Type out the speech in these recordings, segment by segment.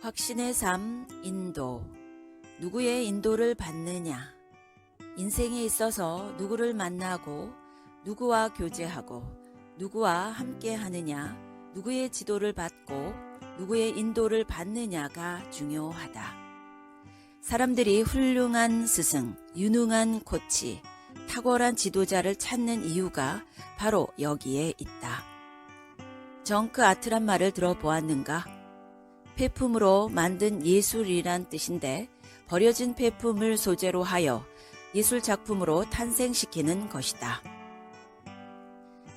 확신의 삶, 인도. 누구의 인도를 받느냐? 인생에 있어서 누구를 만나고, 누구와 교제하고, 누구와 함께 하느냐, 누구의 지도를 받고, 누구의 인도를 받느냐가 중요하다. 사람들이 훌륭한 스승, 유능한 코치, 탁월한 지도자를 찾는 이유가 바로 여기에 있다. 정크 아트란 말을 들어보았는가? 폐품으로 만든 예술이란 뜻인데 버려진 폐품을 소재로 하여 예술 작품으로 탄생시키는 것이다.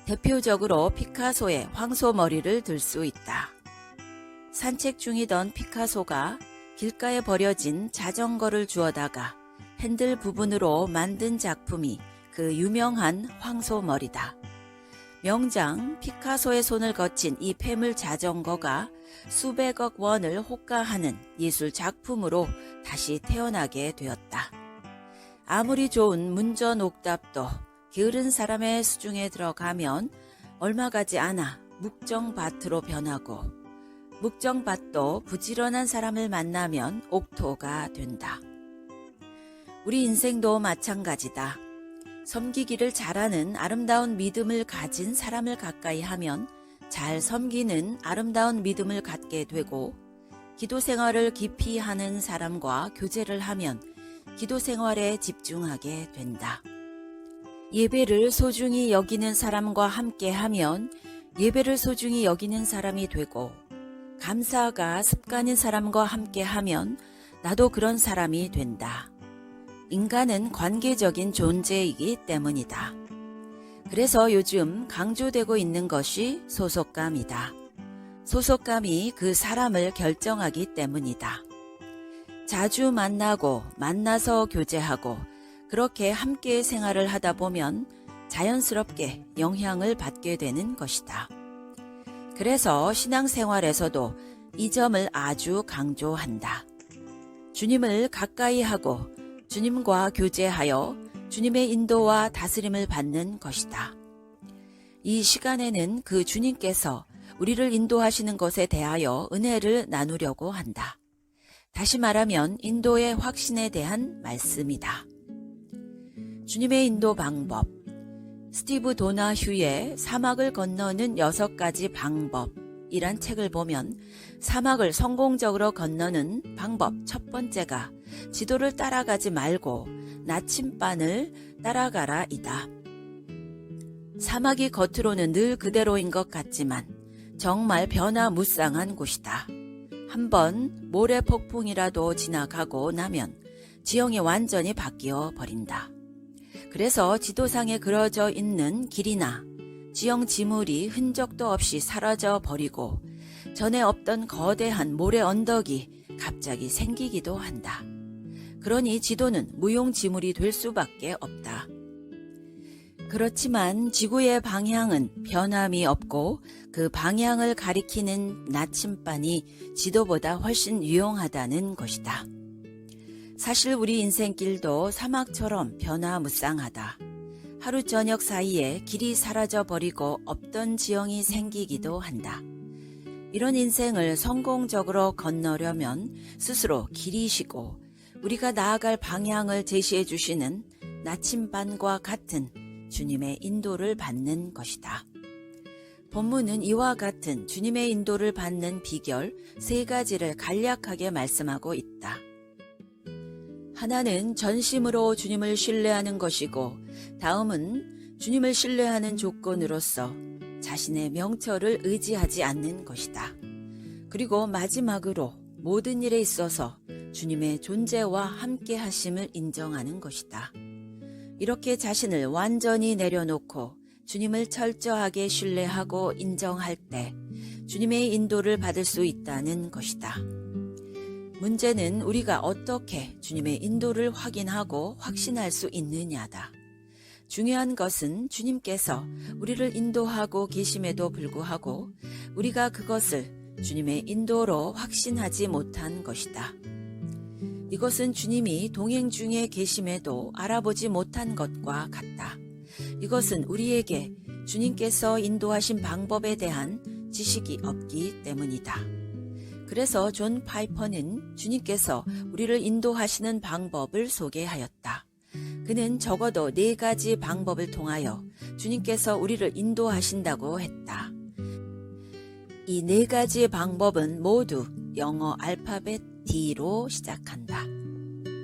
대표적으로 피카소의 황소머리를 들 수 있다. 산책 중이던 피카소가 길가에 버려진 자전거를 주워다가 핸들 부분으로 만든 작품이 그 유명한 황소머리다. 명장 피카소의 손을 거친 이 폐물 자전거가 수백억 원을 호가하는 예술 작품으로 다시 태어나게 되었다. 아무리 좋은 문전옥답도 게으른 사람의 수중에 들어가면 얼마 가지 않아 묵정밭으로 변하고, 묵정밭도 부지런한 사람을 만나면 옥토가 된다. 우리 인생도 마찬가지다. 섬기기를 잘하는 아름다운 믿음을 가진 사람을 가까이 하면 잘 섬기는 아름다운 믿음을 갖게 되고, 기도 생활을 깊이 하는 사람과 교제를 하면 기도 생활에 집중하게 된다. 예배를 소중히 여기는 사람과 함께 하면 예배를 소중히 여기는 사람이 되고, 감사가 습관인 사람과 함께 하면 나도 그런 사람이 된다. 인간은 관계적인 존재이기 때문이다. 그래서 요즘 강조되고 있는 것이 소속감이다. 소속감이 그 사람을 결정하기 때문이다. 자주 만나고 만나서 교제하고 그렇게 함께 생활을 하다 보면 자연스럽게 영향을 받게 되는 것이다. 그래서 신앙생활에서도 이 점을 아주 강조한다. 주님을 가까이 하고 주님과 교제하여 주님의 인도와 다스림을 받는 것이다. 이 시간에는 그 주님께서 우리를 인도하시는 것에 대하여 은혜를 나누려고 한다. 다시 말하면 인도의 확신에 대한 말씀이다. 주님의 인도 방법. 스티브 도나휴의 사막을 건너는 6가지 방법이란 책을 보면 사막을 성공적으로 건너는 방법 첫 번째가 지도를 따라가지 말고 나침반을 따라가라 이다. 사막이 겉으로는 늘 그대로인 것 같지만 정말 변화무쌍한 곳이다. 한번 모래 폭풍이라도 지나가고 나면 지형이 완전히 바뀌어 버린다. 그래서 지도상에 그려져 있는 길이나 지형 지물이 흔적도 없이 사라져 버리고 전에 없던 거대한 모래 언덕이 갑자기 생기기도 한다. 그러니 지도는 무용지물이 될 수밖에 없다. 그렇지만 지구의 방향은 변함이 없고 그 방향을 가리키는 나침반이 지도보다 훨씬 유용하다는 것이다. 사실 우리 인생길도 사막처럼 변화무쌍하다. 하루 저녁 사이에 길이 사라져 버리고 없던 지형이 생기기도 한다. 이런 인생을 성공적으로 건너려면 스스로 길이시고 우리가 나아갈 방향을 제시해 주시는 나침반과 같은 주님의 인도를 받는 것이다. 본문은 이와 같은 주님의 인도를 받는 비결 3가지를 간략하게 말씀하고 있다. 하나는 전심으로 주님을 신뢰하는 것이고, 다음은 주님을 신뢰하는 조건으로서 자신의 명철을 의지하지 않는 것이다. 그리고 마지막으로 모든 일에 있어서 주님의 존재와 함께 하심을 인정하는 것이다. 이렇게 자신을 완전히 내려놓고 주님을 철저하게 신뢰하고 인정할 때 주님의 인도를 받을 수 있다는 것이다. 문제는 우리가 어떻게 주님의 인도를 확인하고 확신할 수 있느냐다. 중요한 것은 주님께서 우리를 인도하고 계심에도 불구하고 우리가 그것을 주님의 인도로 확신하지 못한 것이다. 이것은 주님이 동행 중에 계심에도 알아보지 못한 것과 같다. 이것은 우리에게 주님께서 인도하신 방법에 대한 지식이 없기 때문이다. 그래서 존 파이퍼는 주님께서 우리를 인도하시는 방법을 소개하였다. 그는 적어도 4가지 방법을 통하여 주님께서 우리를 인도하신다고 했다. 이 4가지 방법은 모두 영어 알파벳 D로 시작한다.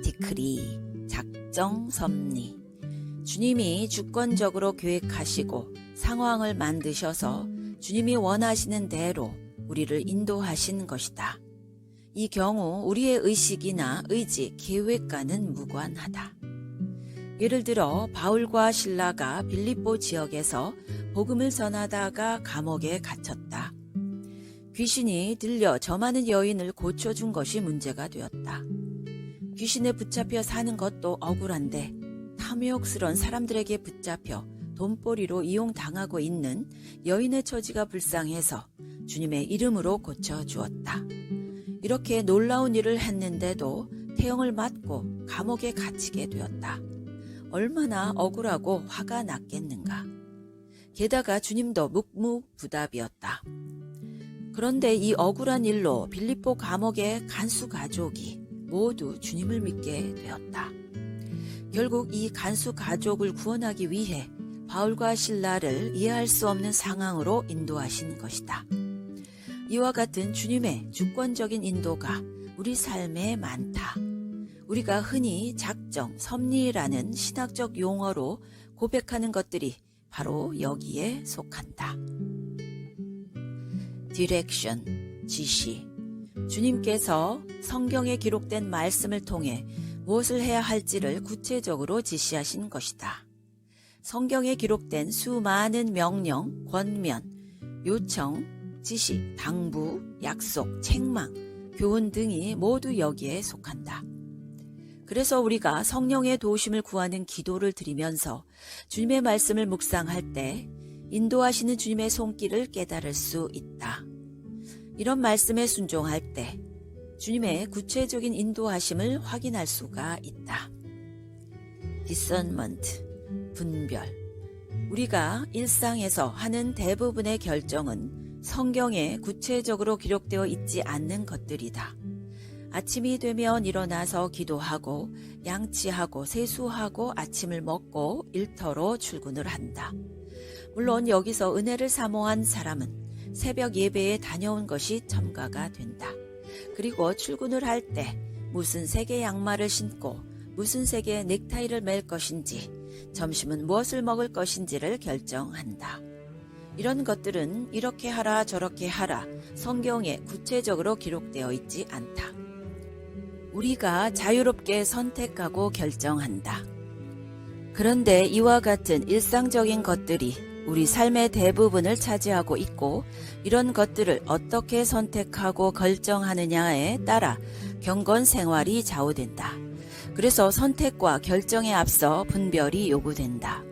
디크리, 작정, 섭리. 주님이 주권적으로 계획하시고 상황을 만드셔서 주님이 원하시는 대로 우리를 인도하신 것이다. 이 경우 우리의 의식이나 의지, 계획과는 무관하다. 예를 들어 바울과 실라가 빌립보 지역에서 복음을 전하다가 감옥에 갇혔다. 귀신이 들려 저 많은 여인을 고쳐준 것이 문제가 되었다. 귀신에 붙잡혀 사는 것도 억울한데 탐욕스러운 사람들에게 붙잡혀 돈벌이로 이용당하고 있는 여인의 처지가 불쌍해서 주님의 이름으로 고쳐주었다. 이렇게 놀라운 일을 했는데도 태형을 맞고 감옥에 갇히게 되었다. 얼마나 억울하고 화가 났겠는가. 게다가 주님도 묵묵부답이었다. 그런데 이 억울한 일로 빌립보 감옥의 간수 가족이 모두 주님을 믿게 되었다. 결국 이 간수 가족을 구원하기 위해 바울과 실라를 이해할 수 없는 상황으로 인도하신 것이다. 이와 같은 주님의 주권적인 인도가 우리 삶에 많다. 우리가 흔히 작정, 섭리라는 신학적 용어로 고백하는 것들이 바로 여기에 속한다. 디렉션, 지시. 주님께서 성경에 기록된 말씀을 통해 무엇을 해야 할지를 구체적으로 지시하신 것이다. 성경에 기록된 수많은 명령, 권면, 요청, 지시, 당부, 약속, 책망, 교훈 등이 모두 여기에 속한다. 그래서 우리가 성령의 도우심을 구하는 기도를 드리면서 주님의 말씀을 묵상할 때 인도하시는 주님의 손길을 깨달을 수 있다. 이런 말씀에 순종할 때 주님의 구체적인 인도하심을 확인할 수가 있다. discernment, 분별. 우리가 일상에서 하는 대부분의 결정은 성경에 구체적으로 기록되어 있지 않는 것들이다. 아침이 되면 일어나서 기도하고 양치하고 세수하고 아침을 먹고 일터로 출근을 한다. 물론 여기서 은혜를 사모한 사람은 새벽 예배에 다녀온 것이 첨가가 된다. 그리고 출근을 할 때 무슨 색의 양말을 신고 무슨 색의 넥타이를 맬 것인지, 점심은 무엇을 먹을 것인지를 결정한다. 이런 것들은 이렇게 하라 저렇게 하라 성경에 구체적으로 기록되어 있지 않다. 우리가 자유롭게 선택하고 결정한다. 그런데 이와 같은 일상적인 것들이 우리 삶의 대부분을 차지하고 있고, 이런 것들을 어떻게 선택하고 결정하느냐에 따라 경건 생활이 좌우된다. 그래서 선택과 결정에 앞서 분별이 요구된다.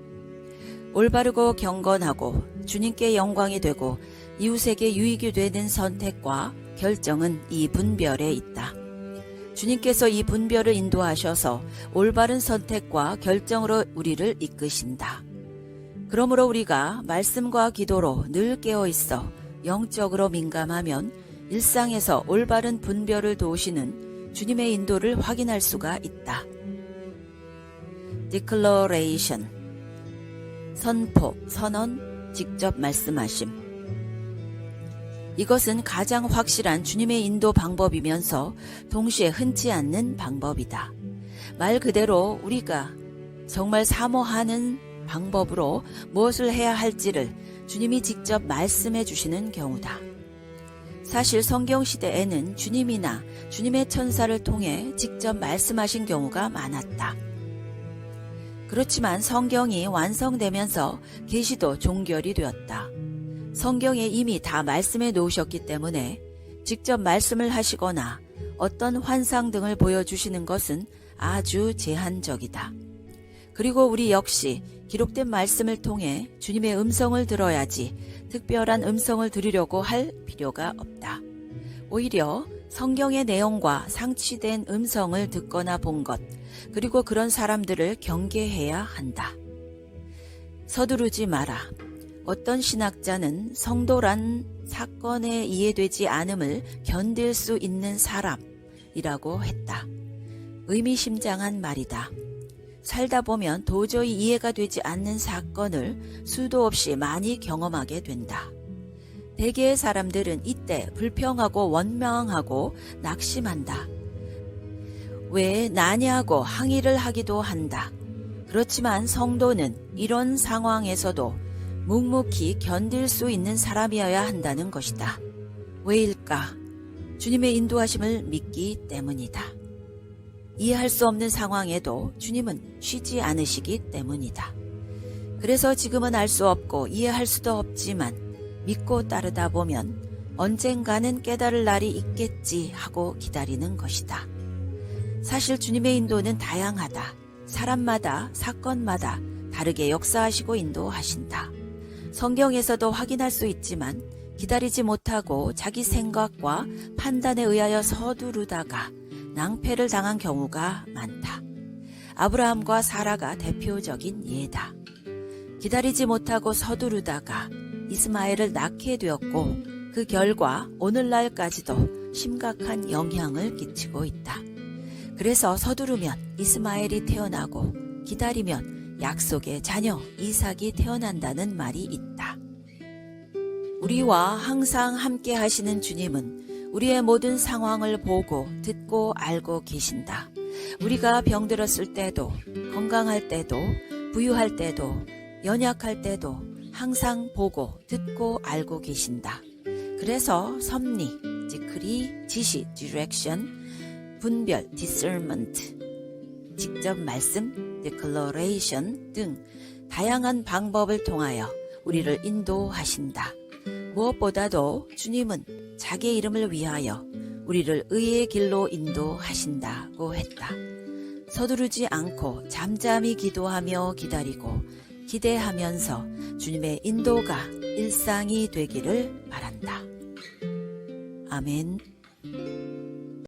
올바르고 경건하고 주님께 영광이 되고 이웃에게 유익이 되는 선택과 결정은 이 분별에 있다. 주님께서 이 분별을 인도하셔서 올바른 선택과 결정으로 우리를 이끄신다. 그러므로 우리가 말씀과 기도로 늘 깨어있어 영적으로 민감하면 일상에서 올바른 분별을 도우시는 주님의 인도를 확인할 수가 있다. Declaration, 선포, 선언, 직접 말씀하심. 이것은 가장 확실한 주님의 인도 방법이면서 동시에 흔치 않는 방법이다. 말 그대로 우리가 정말 사모하는 방법으로 무엇을 해야 할지를 주님이 직접 말씀해 주시는 경우다. 사실 성경시대에는 주님이나 주님의 천사를 통해 직접 말씀하신 경우가 많았다. 그렇지만 성경이 완성되면서 계시도 종결이 되었다. 성경에 이미 다 말씀해 놓으셨기 때문에 직접 말씀을 하시거나 어떤 환상 등을 보여주시는 것은 아주 제한적이다. 그리고 우리 역시 기록된 말씀을 통해 주님의 음성을 들어야지 특별한 음성을 들으려고 할 필요가 없다. 오히려 성경의 내용과 상치된 음성을 듣거나 본 것, 그리고 그런 사람들을 경계해야 한다. 서두르지 마라. 어떤 신학자는 성도란 사건에 이해되지 않음을 견딜 수 있는 사람이라고 했다. 의미심장한 말이다. 살다 보면 도저히 이해가 되지 않는 사건을 수도 없이 많이 경험하게 된다. 대개의 사람들은 이때 불평하고 원망하고 낙심한다. 왜 나냐고 항의를 하기도 한다. 그렇지만 성도는 이런 상황에서도 묵묵히 견딜 수 있는 사람이어야 한다는 것이다. 왜일까? 주님의 인도하심을 믿기 때문이다. 이해할 수 없는 상황에도 주님은 쉬지 않으시기 때문이다. 그래서 지금은 알 수 없고 이해할 수도 없지만 믿고 따르다 보면 언젠가는 깨달을 날이 있겠지 하고 기다리는 것이다. 사실 주님의 인도는 다양하다. 사람마다 사건마다 다르게 역사하시고 인도하신다. 성경에서도 확인할 수 있지만 기다리지 못하고 자기 생각과 판단에 의하여 서두르다가 낭패를 당한 경우가 많다. 아브라함과 사라가 대표적인 예다. 기다리지 못하고 서두르다가 이스마엘을 낳게 되었고 그 결과 오늘날까지도 심각한 영향을 끼치고 있다. 그래서 서두르면 이스마엘이 태어나고 기다리면 약속의 자녀 이삭이 태어난다는 말이 있다. 우리와 항상 함께 하시는 주님은 우리의 모든 상황을 보고 듣고 알고 계신다. 우리가 병들었을 때도, 건강할 때도, 부유할 때도, 연약할 때도 항상 보고 듣고 알고 계신다. 그래서 섭리, 디크리, 지시, 디렉션, 분별, discernment, 직접 말씀, declaration 등 다양한 방법을 통하여 우리를 인도하신다. 무엇보다도 주님은 자기 이름을 위하여 우리를 의의 길로 인도하신다고 했다. 서두르지 않고 잠잠히 기도하며 기다리고 기대하면서 주님의 인도가 일상이 되기를 바란다. 아멘.